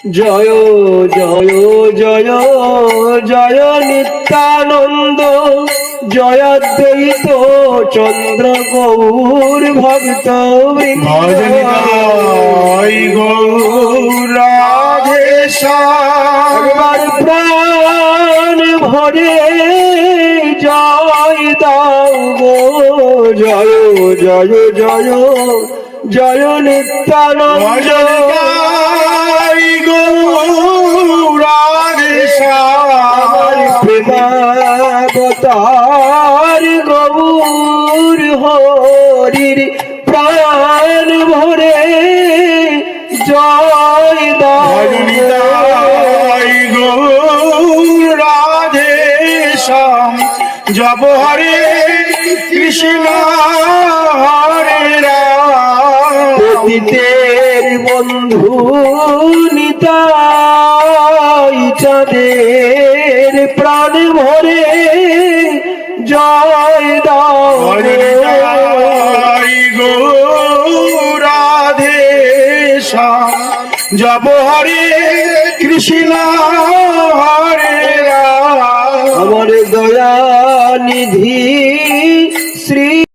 জয় জয় জয় জয় নিত্যানন্দ, জয় দ্বৈত চন্দ্র গৌর ভক্ত বৃন্দ। একবার প্রাণ ভরে জয় দাও গো, জয় জয় জয় জয় নিত্যানন্দ। প্রেমাবতার গৌর হরির প্রাণ ভরে জয় দাও রাধে শ্যাম। জপ হরে কৃষ্ণ হরে রাম। পতিতের বন্ধু নিতাই চাঁদের প্রাণ ভরে জয় দাও রাধে শ্যাম। জপ হরে কৃষ্ণ